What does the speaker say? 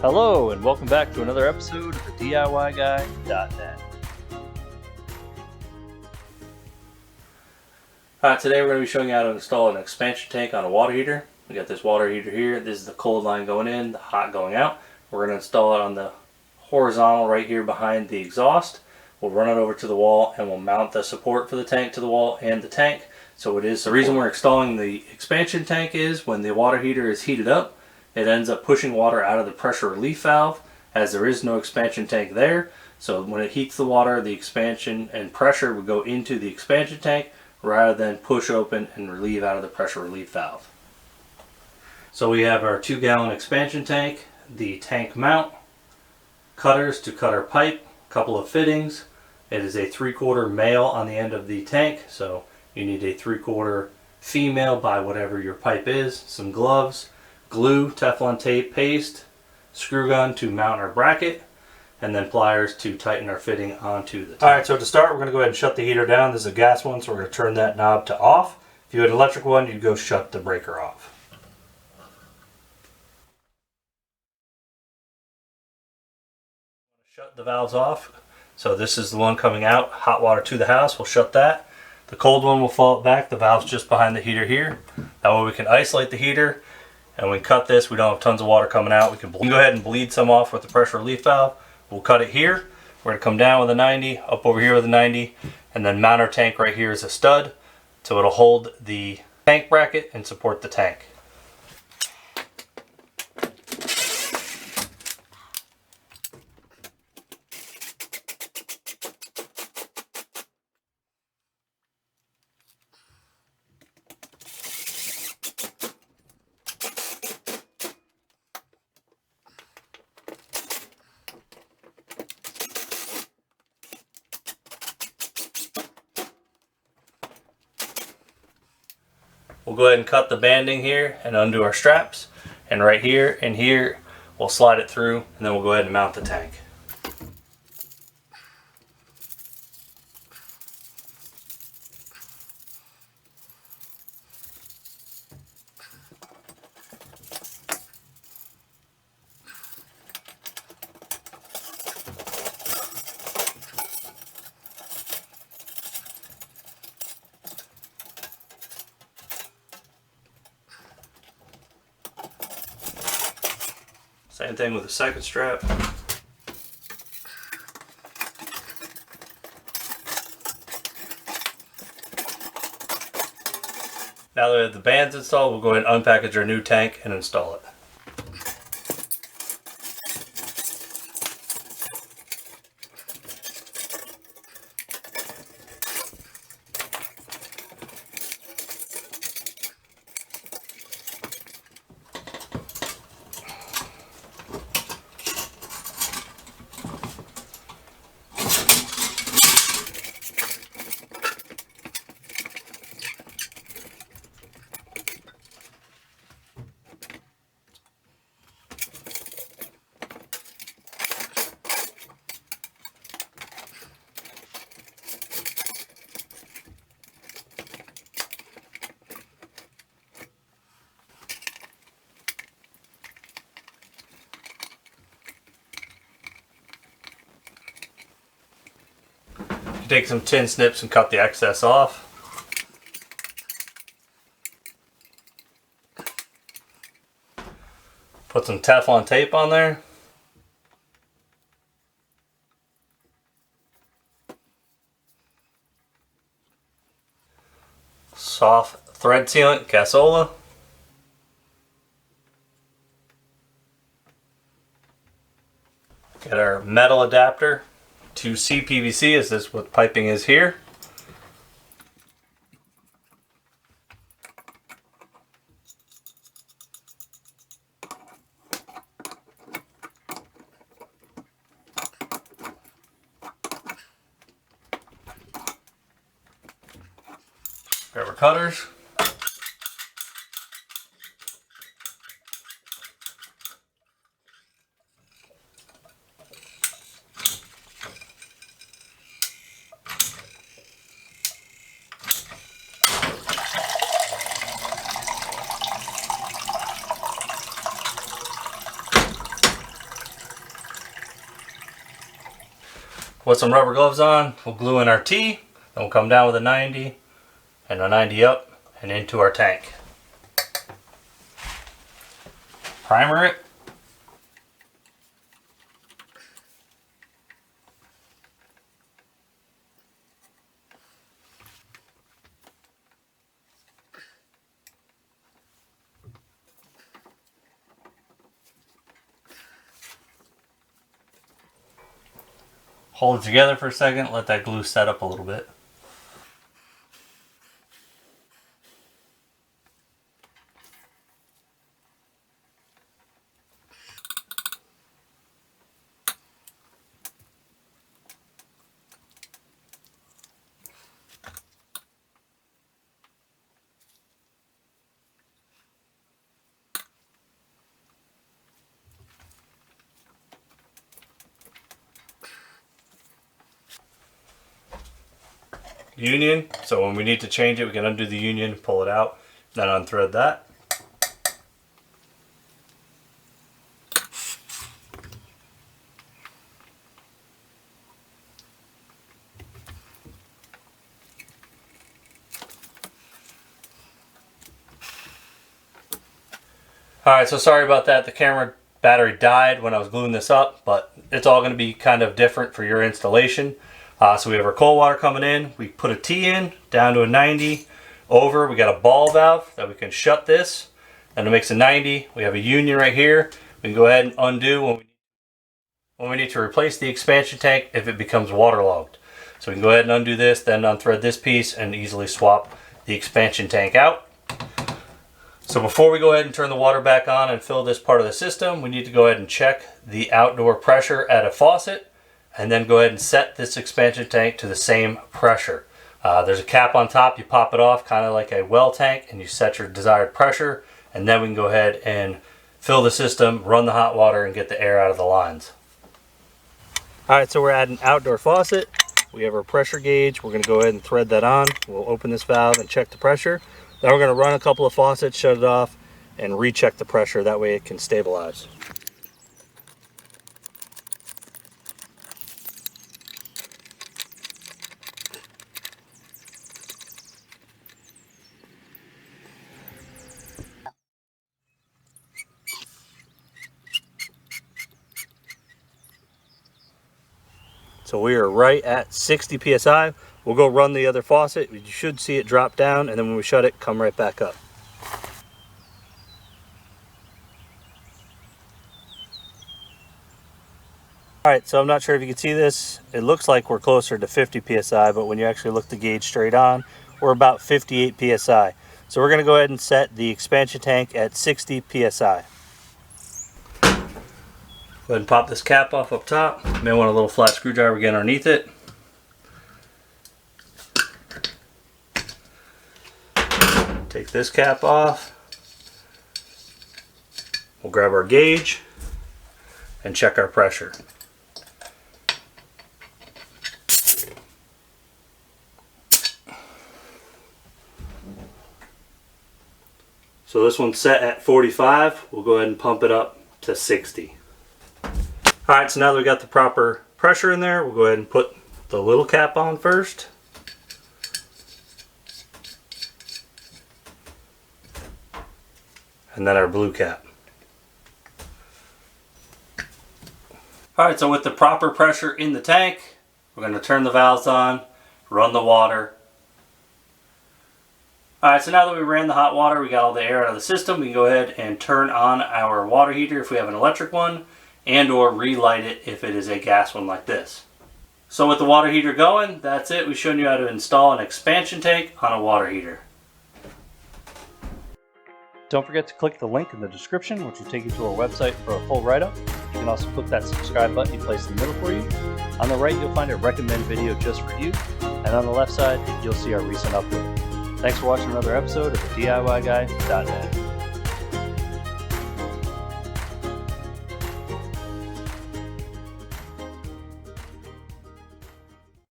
Hello, and welcome back to another episode of the DIYguy.net. Today we're going to be showing you how to install an expansion tank on a water heater. We got this water heater here. This is the cold line going in, the hot going out. We're going to install it on the horizontal right here behind the exhaust. We'll run it over to the wall and we'll mount the support for the tank to the wall and the tank. So it is the reason we're installing the expansion tank is when the water heater is heated up, it ends up pushing water out of the pressure relief valve as there is no expansion tank there. So when it heats the water, the expansion and pressure would go into the expansion tank rather than push open and relieve out of the pressure relief valve. So we have our 2-gallon expansion tank, the tank mount, cutters to cut our pipe, a couple of fittings. It is a 3/4 male on the end of the tank, so you need a 3/4 female by whatever your pipe is, some gloves, glue, Teflon tape, paste, screw gun to mount our bracket, and then pliers to tighten our fitting onto the tank. Alright, so to start we're going to go ahead and shut the heater down. This is a gas one, so we're going to turn that knob to off. If you had an electric one, you'd go shut the breaker off. Shut the valves off. So this is the one coming out, hot water to the house. We'll shut that. The cold one will fall back. The valve's just behind the heater here. That way we can isolate the heater. And when we cut this, we don't have tons of water coming out. We can go ahead and bleed some off with the pressure relief valve. We'll cut it here. We're going to come down with a 90, up over here with a 90, and then mount our tank right here as a stud. So it'll hold the tank bracket and support the tank. We'll go ahead and cut the banding here and undo our straps, and right here and here we'll slide it through, and then we'll go ahead and mount the tank. Same thing with the second strap. Now that we have the bands installed, we'll go ahead and unpackage our new tank and install it. Take some tin snips and cut the excess off. Put some Teflon tape on there. Soft thread sealant, Casola. Get our metal adapter to CPVC, as this what piping is here. Grab our cutters. With some rubber gloves on, we'll glue in our T, then we'll come down with a 90 and a 90 up and into our tank. Primer it. Hold it together for a second, let that glue set up a little bit. Union, so when we need to change it, we can undo the union, pull it out, then unthread that. Alright, so sorry about that. The camera battery died when I was gluing this up, but it's all going to be kind of different for your installation. So we have our cold water coming in. We put a T in, down to a 90, over. We got a ball valve that we can shut this, and it makes a 90. We have a union right here. We can go ahead and undo when we need to replace the expansion tank if it becomes waterlogged. So we can go ahead and undo this, then unthread this piece and easily swap the expansion tank out. So before we go ahead and turn the water back on and fill this part of the system, we need to go ahead and check the outdoor pressure at a faucet, and then go ahead and set this expansion tank to the same pressure. There's a cap on top, you pop it off kind of like a well tank, and you set your desired pressure, and then we can go ahead and fill the system, run the hot water, and get the air out of the lines. Alright, so we're at an outdoor faucet. We have our pressure gauge. We're going to go ahead and thread that on. We'll open this valve and check the pressure. Then we're going to run a couple of faucets, shut it off, and recheck the pressure. That way it can stabilize. So we are right at 60 psi. We'll go run the other faucet. You should see it drop down, and then when we shut it, come right back up. Alright, so I'm not sure if you can see this. It looks like we're closer to 50 psi, but when you actually look the gauge straight on, we're about 58 psi. So we're going to go ahead and set the expansion tank at 60 psi. Go ahead and pop this cap off up top. You may want a little flat screwdriver get underneath it. Take this cap off. We'll grab our gauge and check our pressure. So this one's set at 45. We'll go ahead and pump it up to 60. Alright, so now that we got the proper pressure in there, we'll go ahead and put the little cap on first. And then our blue cap. Alright, so with the proper pressure in the tank, we're going to turn the valves on, run the water. Alright, so now that we ran the hot water, we got all the air out of the system, we can go ahead and turn on our water heater if we have an electric one, and or relight it if it is a gas one like this. So with the water heater going, that's it. We've shown you how to install an expansion tank on a water heater. Don't forget to click the link in the description, which will take you to our website for a full write-up. You can also click that subscribe button placed in the middle for you. On the right, you'll find a recommended video just for you. And on the left side, you'll see our recent upload. Thanks for watching another episode of the DIYguy.net.